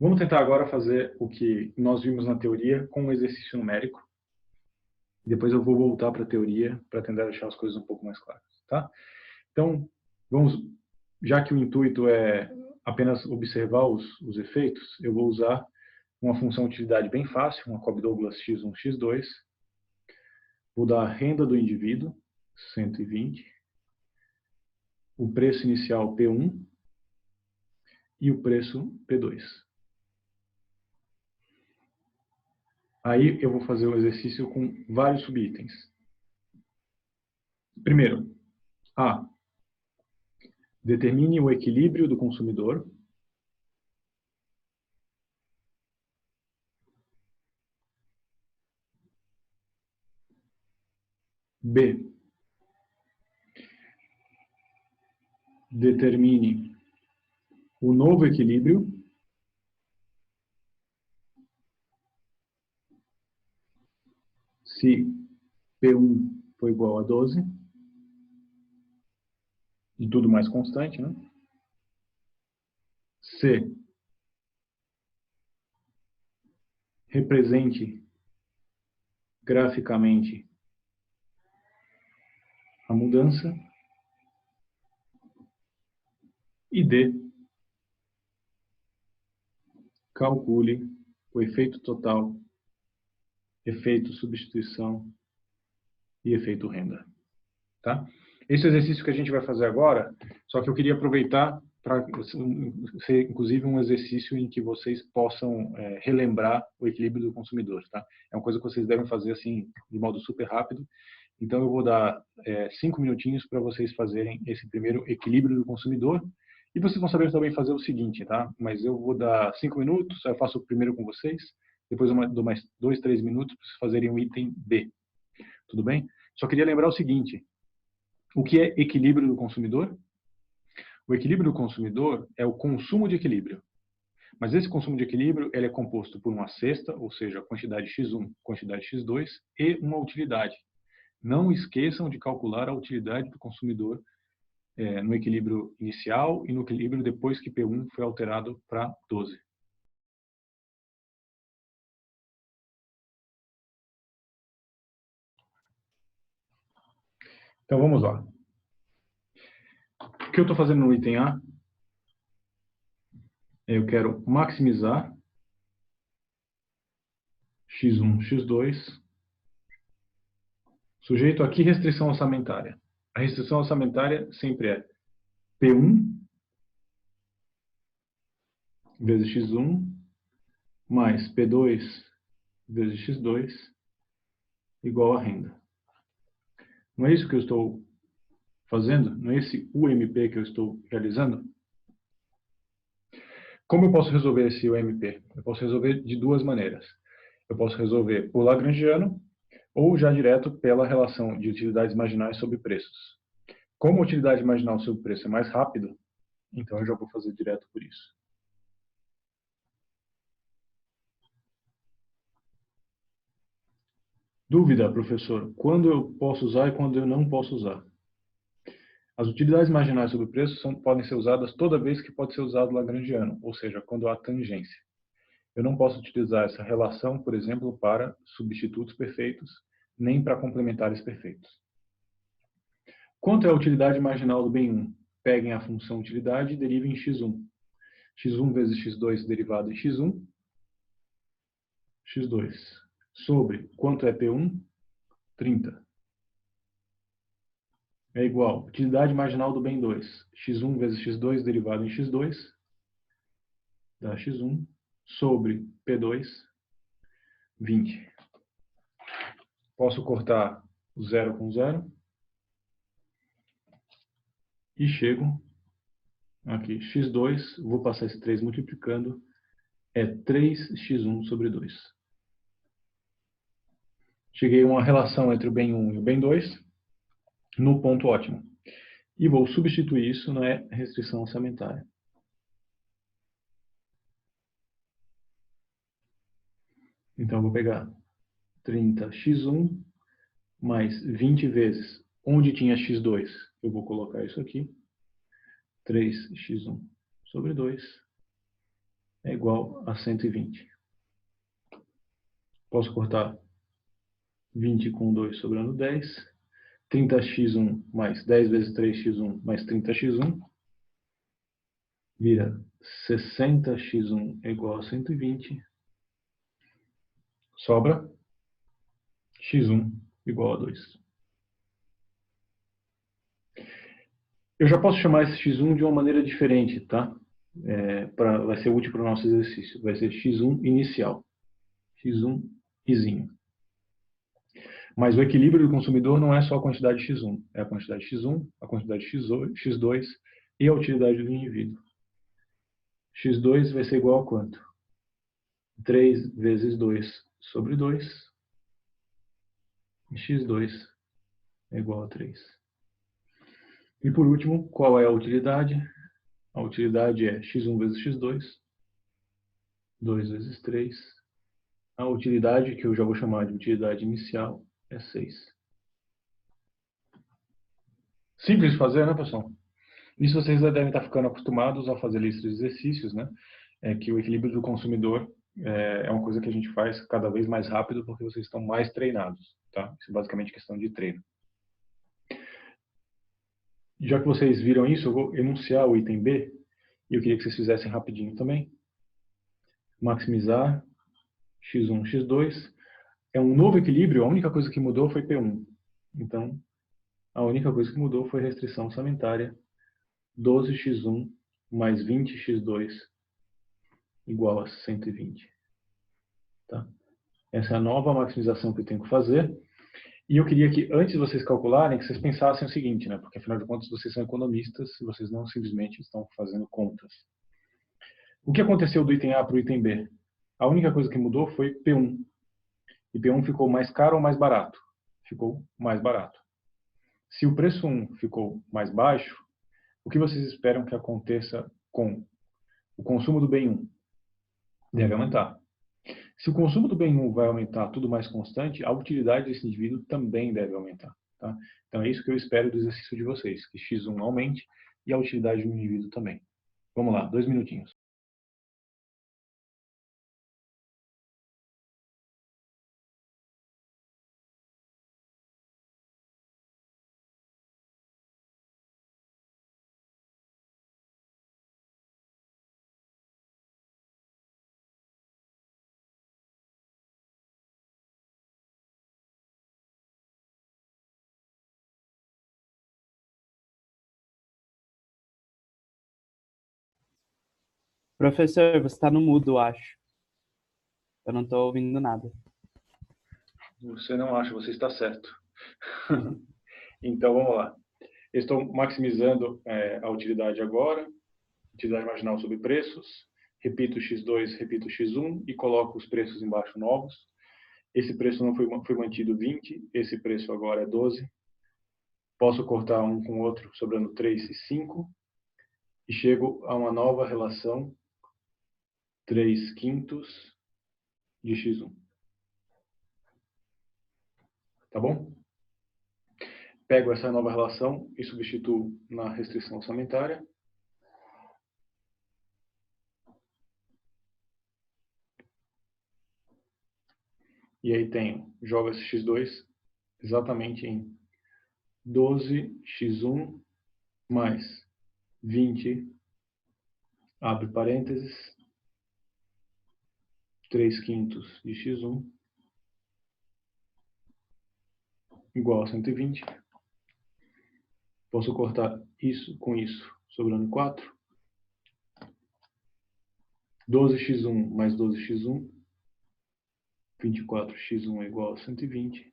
Vamos tentar agora fazer o que nós vimos na teoria com um exercício numérico. Depois eu vou voltar para a teoria para tentar deixar as coisas um pouco mais claras, tá? Então, já que o intuito é apenas observar os efeitos, eu vou usar uma função de utilidade bem fácil, uma Cobb-Douglas x1, x2. Vou dar a renda do indivíduo, 120, o preço inicial P1 e o preço P2. Aí eu vou fazer o exercício com vários subitens. Primeiro, A. Determine o equilíbrio do consumidor. B. Determine o novo equilíbrio. Se P1 for igual a 12. E tudo mais constante, né? C. Represente graficamente a mudança. E D. Calcule o efeito total, efeito substituição e efeito renda. Tá? Esse é o exercício que a gente vai fazer agora, só que eu queria aproveitar para ser, inclusive, um exercício em que vocês possam relembrar o equilíbrio do consumidor. Tá? É uma coisa que vocês devem fazer assim, de modo super rápido. Então, eu vou dar 5 minutinhos para vocês fazerem esse primeiro equilíbrio do consumidor. E vocês vão saber também fazer o seguinte, tá? Mas eu vou dar 5 minutos, eu faço o primeiro com vocês, depois eu dou mais 2, 3 minutos para vocês fazerem o item B. Tudo bem? Só queria lembrar o seguinte, o que é equilíbrio do consumidor? O equilíbrio do consumidor é o consumo de equilíbrio. Mas esse consumo de equilíbrio ele é composto por uma cesta, ou seja, quantidade x1, quantidade x2 e uma utilidade. Não esqueçam de calcular a utilidade do consumidor no equilíbrio inicial e no equilíbrio depois que P1 foi alterado para 12. Então vamos lá. O que eu estou fazendo no item A? Eu quero maximizar x1, x2, sujeito aqui restrição orçamentária. A restrição orçamentária sempre é P1 vezes x1 mais P2 vezes x2 igual a renda. Não é isso que eu estou fazendo? Não é esse UMP que eu estou realizando? Como eu posso resolver esse UMP? Eu posso resolver de duas maneiras. Eu posso resolver por Lagrangiano ou já direto pela relação de utilidades marginais sobre preços. Como a utilidade marginal sobre preço é mais rápido, então eu já vou fazer direto por isso. Dúvida, professor, quando eu posso usar e quando eu não posso usar? As utilidades marginais sobre preço podem ser usadas toda vez que pode ser usado o Lagrangiano, ou seja, quando há tangência. Eu não posso utilizar essa relação, por exemplo, para substitutos perfeitos, nem para complementares perfeitos. Quanto é a utilidade marginal do bem 1? Peguem a função utilidade e derivem em x1. x1 vezes x2 derivado em x1, x2, sobre quanto é P1? 30. É igual utilidade marginal do bem 2. x1 vezes x2 derivado em x2, dá x1, sobre P2, 20. Posso cortar o 0 com 0. E chego aqui, x2, vou passar esse 3 multiplicando, é 3x1 sobre 2. Cheguei a uma relação entre o bem 1 e o bem 2, no ponto ótimo. E vou substituir isso na restrição orçamentária. Então, eu vou pegar 30x1 mais 20 vezes, onde tinha x2, eu vou colocar isso aqui, 3x1 sobre 2, é igual a 120. Posso cortar 20 com 2 sobrando 10. 30x1 mais 10 vezes 3x1 mais 30x1 vira 60x1 é igual a 120. Sobra x1 igual a 2. Eu já posso chamar esse x1 de uma maneira diferente, tá? Vai ser útil para o nosso exercício. Vai ser x1 inicial. x1 izinho. Mas o equilíbrio do consumidor não é só a quantidade x1. É a quantidade x1, a quantidade x2 e a utilidade do indivíduo. x2 vai ser igual a quanto? 3 vezes 2 sobre 2. E x2 é igual a 3. E por último, qual é a utilidade? A utilidade é x1 vezes x2. 2 vezes 3. A utilidade, que eu já vou chamar de utilidade inicial, é 6. Simples de fazer, né, pessoal? Isso vocês já devem estar ficando acostumados a fazer listas de exercícios, né? Que o equilíbrio do consumidor é uma coisa que a gente faz cada vez mais rápido porque vocês estão mais treinados, tá? Isso é basicamente questão de treino. Já que vocês viram isso, eu vou enunciar o item B e eu queria que vocês fizessem rapidinho também. Maximizar x1, x2. É um novo equilíbrio, a única coisa que mudou foi P1. Então, a única coisa que mudou foi restrição orçamentária. 12x1 mais 20x2 igual a 120. Tá? Essa é a nova maximização que eu tenho que fazer. E eu queria que, antes de vocês calcularem, que vocês pensassem o seguinte, né? Porque, afinal de contas, vocês são economistas e vocês não simplesmente estão fazendo contas. O que aconteceu do item A para o item B? A única coisa que mudou foi P1. E P1 ficou mais caro ou mais barato? Ficou mais barato. Se o preço 1 ficou mais baixo, o que vocês esperam que aconteça com o consumo do bem 1? Deve aumentar. Se o consumo do bem 1 vai aumentar tudo mais constante, a utilidade desse indivíduo também deve aumentar. Tá? Então é isso que eu espero do exercício de vocês, que x1 aumente e a utilidade do indivíduo também. Vamos lá, 2 minutinhos. Professor, você está no mudo, acho. Eu não estou ouvindo nada. Você não acha, você está certo. Então vamos lá. Eu estou maximizando a utilidade agora, utilidade marginal sobre preços, repito x2, repito x1 e coloco os preços embaixo novos. Esse preço não foi mantido 20, esse preço agora é 12. Posso cortar um com o outro, sobrando 3 e 5. E chego a uma nova relação 3 quintos de x1. Tá bom? Pego essa nova relação e substituo na restrição orçamentária. E aí tenho, jogo esse x2 exatamente em 12x1 mais 20, abre parênteses, 3 quintos de x1 igual a 120. Posso cortar isso com isso, sobrando 4. 12x1 mais 12x1, 24x1 é igual a 120.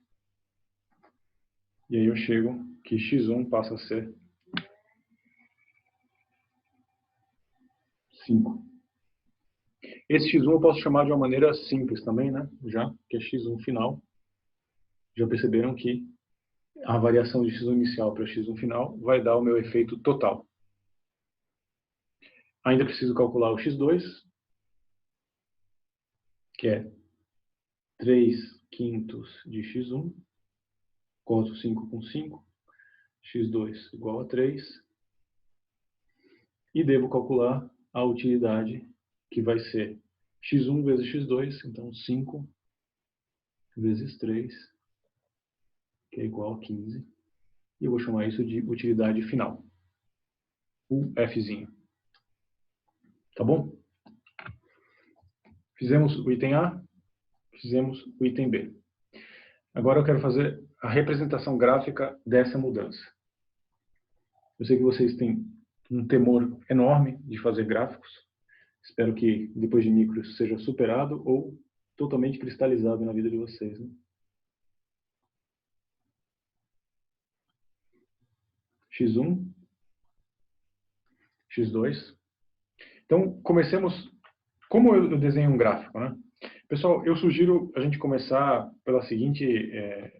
E aí eu chego que x1 passa a ser 5. Esse x1 eu posso chamar de uma maneira simples também, né? Já que é x1 final. Já perceberam que a variação de x1 inicial para x1 final vai dar o meu efeito total. Ainda preciso calcular o x2, que é 3 quintos de x1, corto 5 com 5, x2 igual a 3, e devo calcular a utilidade que vai ser x1 vezes x2, então 5 vezes 3, que é igual a 15. E eu vou chamar isso de utilidade final, UFzinho. Tá bom? Fizemos o item A, fizemos o item B. Agora eu quero fazer a representação gráfica dessa mudança. Eu sei que vocês têm um temor enorme de fazer gráficos. Espero que depois de micro isso seja superado ou totalmente cristalizado na vida de vocês, né? X1, X2. Então, comecemos. Como eu desenho um gráfico, né? Pessoal, eu sugiro a gente começar pela seguinte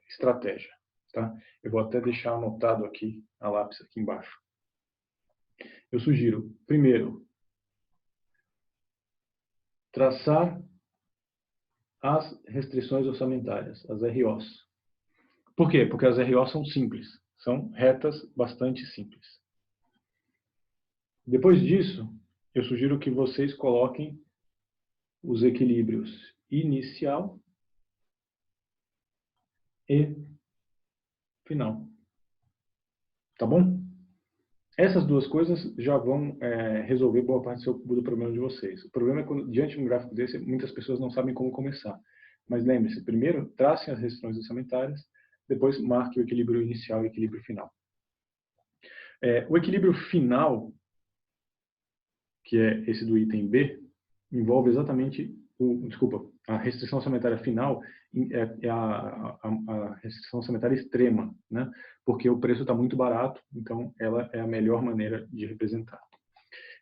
estratégia. Tá? Eu vou até deixar anotado aqui, a lápis aqui embaixo. Eu sugiro, primeiro, traçar as restrições orçamentárias, as ROs. Por quê? Porque as ROs são simples, são retas bastante simples. Depois disso, eu sugiro que vocês coloquem os equilíbrios inicial e final. Tá bom? Essas duas coisas já vão resolver boa parte do problema de vocês. O problema é quando, diante de um gráfico desse, muitas pessoas não sabem como começar. Mas lembre-se, primeiro, tracem as restrições orçamentárias, depois marque o equilíbrio inicial e o equilíbrio final. O equilíbrio final, que é esse do item B, envolve exatamente a restrição orçamentária final é a restrição orçamentária extrema, né? Porque o preço está muito barato, então ela é a melhor maneira de representar.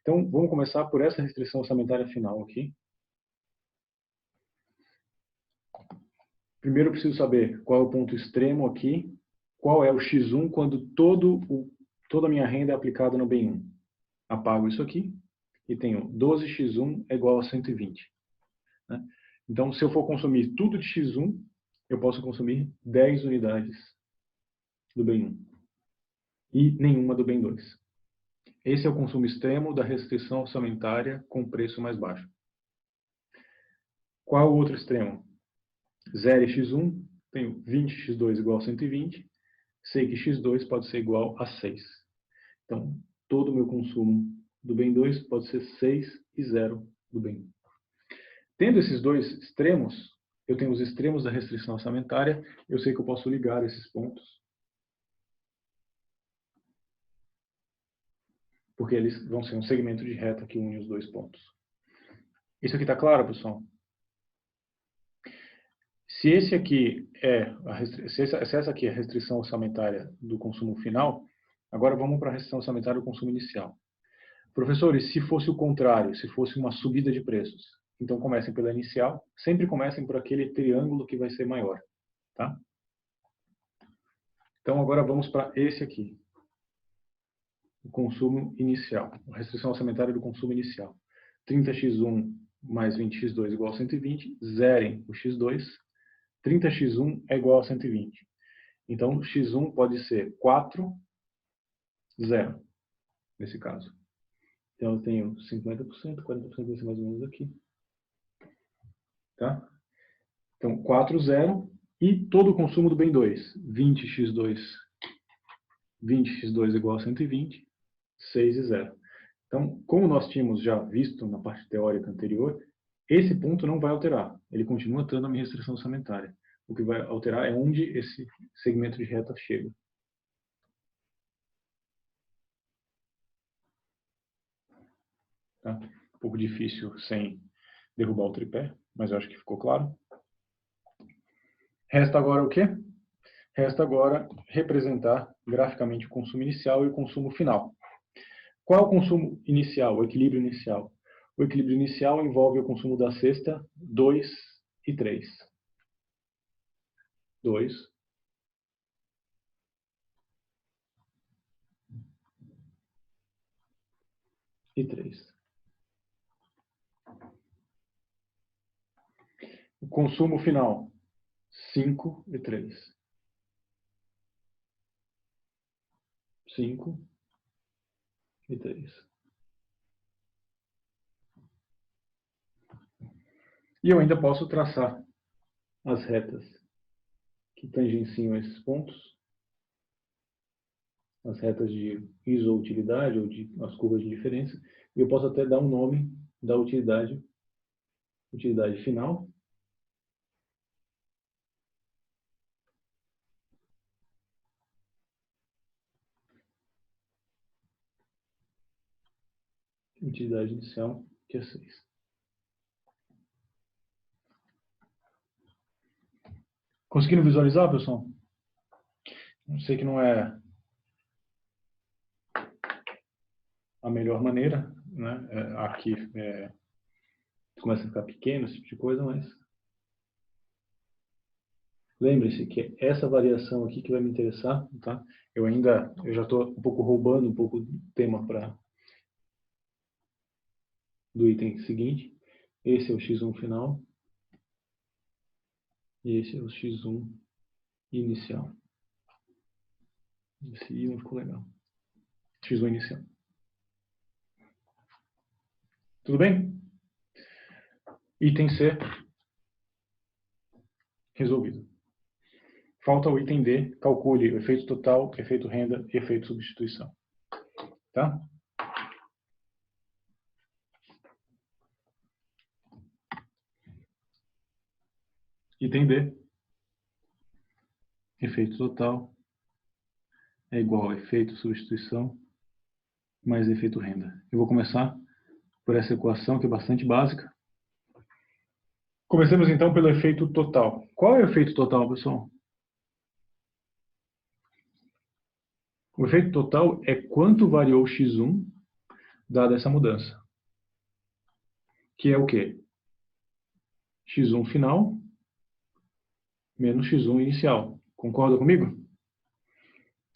Então, vamos começar por essa restrição orçamentária final aqui. Primeiro eu preciso saber qual é o ponto extremo aqui, qual é o x1 quando toda a minha renda é aplicada no bem 1. Apago isso aqui e tenho 12x1 é igual a 120. Né? Então, se eu for consumir tudo de x1, eu posso consumir 10 unidades do bem 1 e nenhuma do bem 2. Esse é o consumo extremo da restrição orçamentária com preço mais baixo. Qual é o outro extremo? 0 e x1, tenho 20x2 igual a 120, sei que x2 pode ser igual a 6. Então, todo o meu consumo do bem 2 pode ser 6 e 0 do bem 1. Tendo esses dois extremos, eu tenho os extremos da restrição orçamentária, eu sei que eu posso ligar esses pontos, porque eles vão ser um segmento de reta que une os dois pontos. Isso aqui está claro, pessoal? Se esse aqui se essa aqui é a restrição orçamentária do consumo final, agora vamos para a restrição orçamentária do consumo inicial. Professores, se fosse o contrário, se fosse uma subida de preços, então comecem pela inicial, sempre comecem por aquele triângulo que vai ser maior, tá? Então agora vamos para esse aqui, o consumo inicial, a restrição orçamentária do consumo inicial. 30x1 mais 20x2 igual a 120, zerem o x2, 30x1 é igual a 120. Então, x1 pode ser 4, 0, nesse caso. Então, eu tenho 50%, 40% vai ser mais ou menos aqui. Tá? Então, 4, 0. E todo o consumo do bem 2. 20x2 igual a 120, 6 e 0. Então, como nós tínhamos já visto na parte teórica anterior, esse ponto não vai alterar. Ele continua estando na minha restrição orçamentária. O que vai alterar é onde esse segmento de reta chega. Tá? Um pouco difícil sem derrubar o tripé, mas eu acho que ficou claro. Resta agora o quê? Resta agora representar graficamente o consumo inicial e o consumo final. Qual é o consumo inicial, o equilíbrio inicial? O equilíbrio inicial envolve o consumo da cesta 2 e 3. 2 e 3. O consumo final, 5 e 3. 5 e 3. E eu ainda posso traçar as retas que tangenciam esses pontos, as retas de isoutilidade ou as curvas de diferença, e eu posso até dar um nome da utilidade final, utilidade inicial, que é 6. Conseguindo visualizar, pessoal? Eu sei que não é a melhor maneira, né? Aqui começa a ficar pequeno, esse tipo de coisa, mas lembre-se que essa variação aqui que vai me interessar, tá? Eu já estou um pouco roubando um pouco do tema do item seguinte. Esse é o x1 final e esse é o x1 inicial. Esse I não ficou legal. X1 inicial. Tudo bem? Item C resolvido. Falta o item D, calcule o efeito total, efeito renda e efeito substituição. Tá? Item D, efeito total é igual a efeito substituição mais efeito renda. Eu vou começar por essa equação que é bastante básica. Comecemos então pelo efeito total. Qual é o efeito total, pessoal? O efeito total é quanto variou x1 dada essa mudança. Que é o quê? X1 final menos x1 inicial. Concorda comigo?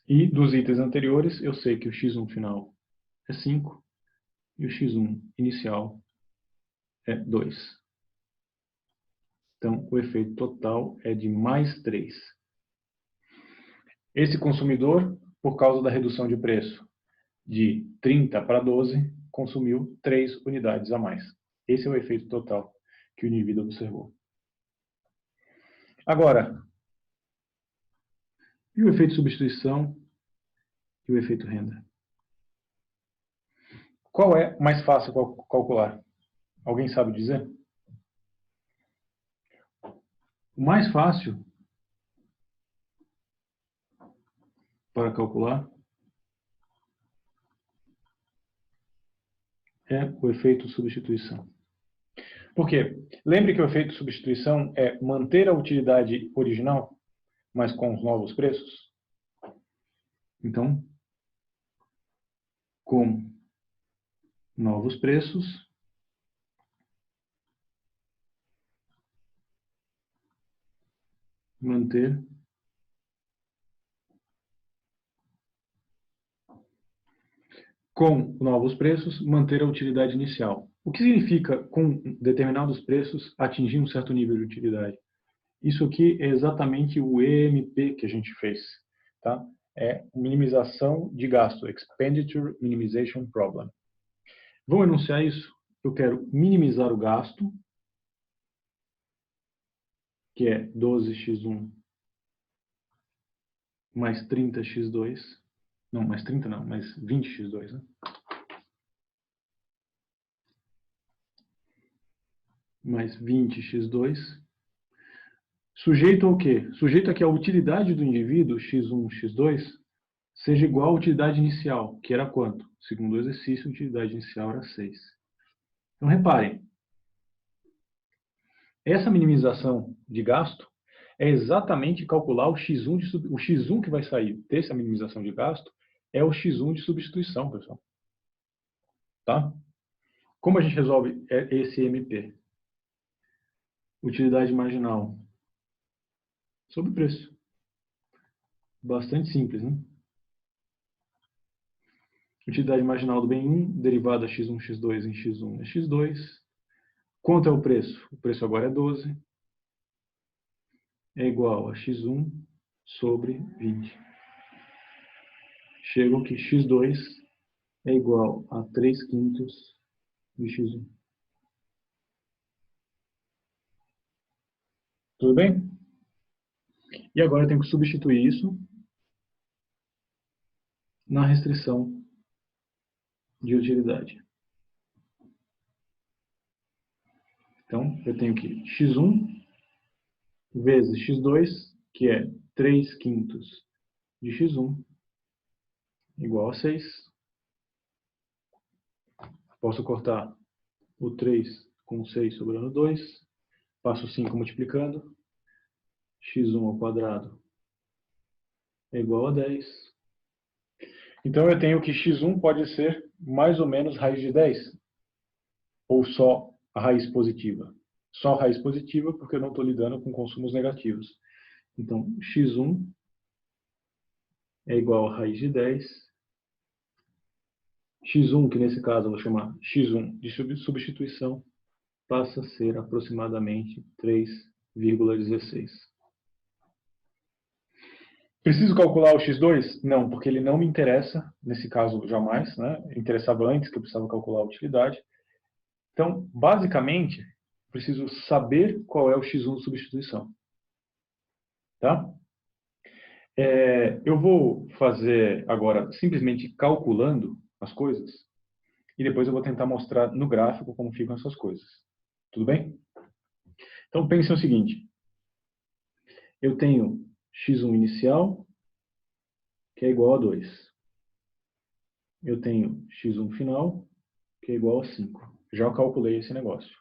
E dos itens anteriores, eu sei que o x1 final é 5 e o x1 inicial é 2. Então, o efeito total é de mais 3. Esse consumidor, por causa da redução de preço de 30 para 12, consumiu 3 unidades a mais. Esse é o efeito total que o indivíduo observou. Agora, e o efeito substituição e o efeito renda? Qual é mais fácil calcular? Alguém sabe dizer? O mais fácil para calcular é o efeito substituição. Por quê? Lembre que o efeito substituição é manter a utilidade original, mas com os novos preços. Então, com novos preços, manter com novos preços, manter a utilidade inicial. O que significa com determinados preços atingir um certo nível de utilidade? Isso aqui é exatamente o EMP que a gente fez, tá? É minimização de gasto, Expenditure Minimization Problem. Vamos enunciar isso? Eu quero minimizar o gasto, que é 12x1 mais 30x2. Não, mais 30 não, mais 20x2, né? Mais 20x2. Sujeito ao quê? Sujeito a que a utilidade do indivíduo, x1, x2, seja igual à utilidade inicial, que era quanto? Segundo o exercício, a utilidade inicial era 6. Então, reparem, essa minimização de gasto é exatamente calcular o x1 que vai sair dessa minimização de gasto é o x1 de substituição, pessoal. Tá? Como a gente resolve esse MP? Utilidade marginal sobre preço. Bastante simples, né? Utilidade marginal do bem 1, derivada x1, x2 em x1 é x2. Quanto é o preço? O preço agora é 12. É igual a x1 sobre 20. Chego que x2 é igual a 3/5 de x1. Tudo bem? E agora eu tenho que substituir isso na restrição de utilidade. Então, eu tenho que x1 vezes x2, que é 3/5 de x1, igual a 6. Posso cortar o 3 com 6, sobrando 2. Passo 5 multiplicando. X1 ao quadrado é igual a 10. Então, eu tenho que x1 pode ser mais ou menos raiz de 10. Ou só a raiz positiva. Só a raiz positiva, porque eu não estou lidando com consumos negativos. Então, x1 é igual a raiz de 10. x1, que nesse caso eu vou chamar x1 de substituição, passa a ser aproximadamente 3,16. Preciso calcular o x2? Não, porque ele não me interessa, nesse caso jamais, né? Interessava antes que eu precisava calcular a utilidade. Então, basicamente, preciso saber qual é o x1 de substituição. Tá? Eu vou fazer agora simplesmente calculando as coisas e depois eu vou tentar mostrar no gráfico como ficam essas coisas. Tudo bem? Então, pense o seguinte. Eu tenho x1 inicial, que é igual a 2. Eu tenho x1 final, que é igual a 5. Já calculei esse negócio.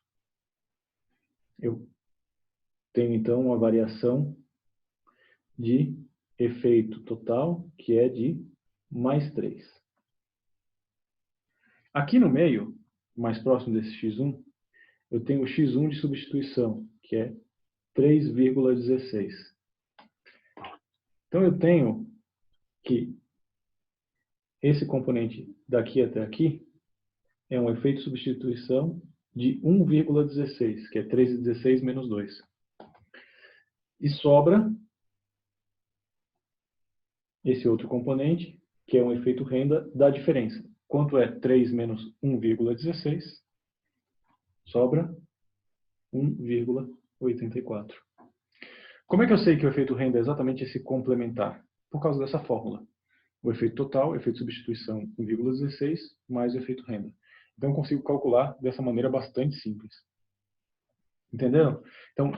Eu tenho, então, uma variação de efeito total, que é de mais 3. Aqui no meio, mais próximo desse x1, eu tenho o x1 de substituição, que é 3,16. Então, eu tenho que esse componente daqui até aqui é um efeito de substituição de 1,16, que é 3,16 menos 2. E sobra esse outro componente, que é um efeito renda da diferença. Quanto é 3 menos 1,16? Sobra 1,84. Como é que eu sei que o efeito renda é exatamente esse complementar? Por causa dessa fórmula. O efeito total, efeito de substituição 1,16, mais o efeito renda. Então, eu consigo calcular dessa maneira bastante simples. Entenderam? Então,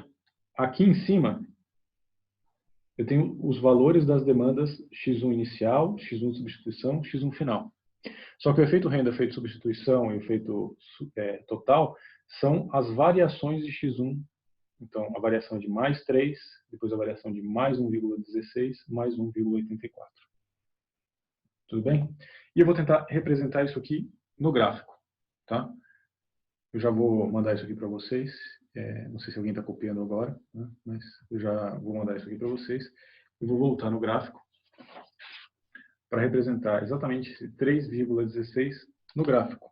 aqui em cima, eu tenho os valores das demandas x1 inicial, x1 de substituição, x1 final. Só que o efeito renda, efeito de substituição e o efeito total são as variações de x1. Então, a variação de mais 3, depois a variação de mais 1,16, mais 1,84. Tudo bem? E eu vou tentar representar isso aqui no gráfico. Tá? Eu já vou mandar isso aqui para vocês. Não sei se alguém está copiando agora, né? Mas eu já vou mandar isso aqui para vocês. Eu vou voltar no gráfico para representar exatamente esse 3,16 no gráfico.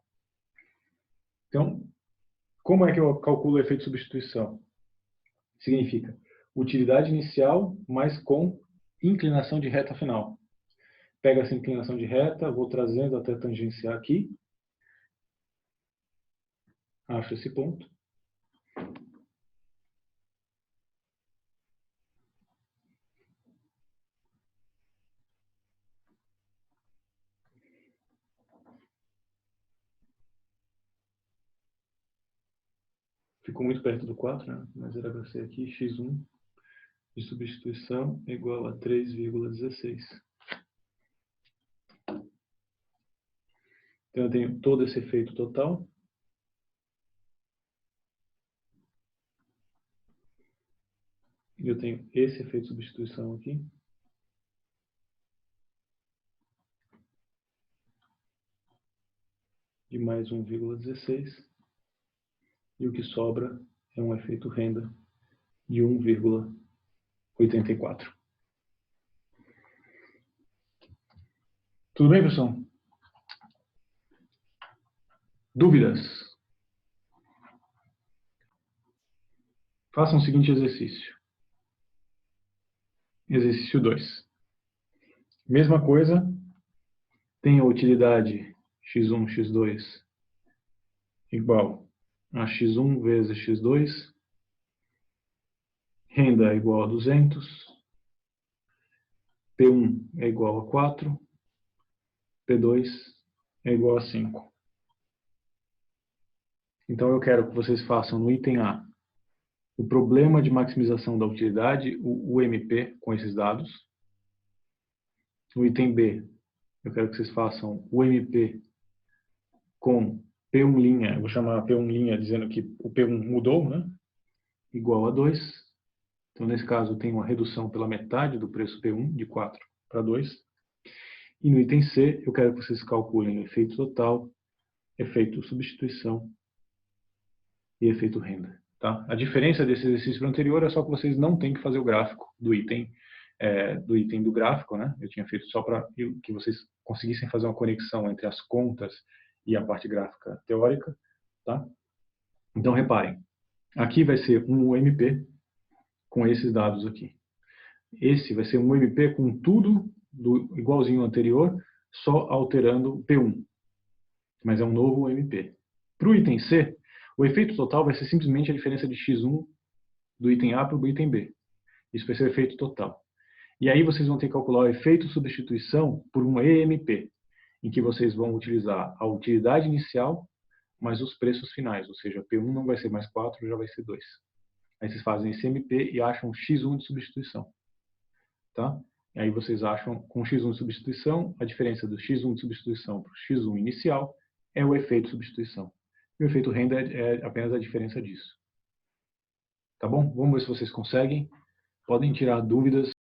Então, como é que eu calculo o efeito de substituição? Significa utilidade inicial, mas com inclinação de reta final. Pega essa inclinação de reta, vou trazendo até tangenciar aqui. Acho esse ponto. Ficou muito perto do 4, né? Mas era para ser aqui, x1 de substituição é igual a 3,16. Então, eu tenho todo esse efeito total. E eu tenho esse efeito de substituição aqui. De mais 1,16. E o que sobra é um efeito renda de 1,84. Tudo bem, pessoal? Dúvidas? Façam o seguinte exercício. Exercício 2. Mesma coisa, tem a utilidade x1, x2 igual a x1 vezes x2. Renda é igual a 200. P1 é igual a 4. P2 é igual a 5. Então, eu quero que vocês façam no item A o problema de maximização da utilidade, o UMP, com esses dados. No item B, eu quero que vocês façam o UMP com P1', eu vou chamar P1' dizendo que o P1 mudou, né? Igual a 2. Então, nesse caso, eu tenho uma redução pela metade do preço P1, de 4 para 2. E no item C, eu quero que vocês calculem o efeito total, efeito substituição e efeito renda. Tá? A diferença desse exercício anterior é só que vocês não têm que fazer o gráfico do item do gráfico, né? Eu tinha feito só para que vocês conseguissem fazer uma conexão entre as contas e a parte gráfica teórica. Tá? Então, reparem, aqui vai ser um UMP com esses dados aqui. Esse vai ser um UMP com tudo igualzinho ao anterior, só alterando o P1. Mas é um novo UMP. Para o item C, o efeito total vai ser simplesmente a diferença de X1 do item A para o item B. Isso vai ser o efeito total. E aí vocês vão ter que calcular o efeito substituição por um EMP, em que vocês vão utilizar a utilidade inicial mais os preços finais, ou seja, P1 não vai ser mais 4, já vai ser 2. Aí vocês fazem esse MP e acham X1 de substituição. Tá? E aí vocês acham, com X1 de substituição, a diferença do X1 de substituição para o X1 inicial é o efeito substituição. E o efeito renda é apenas a diferença disso. Tá bom? Vamos ver se vocês conseguem. Podem tirar dúvidas.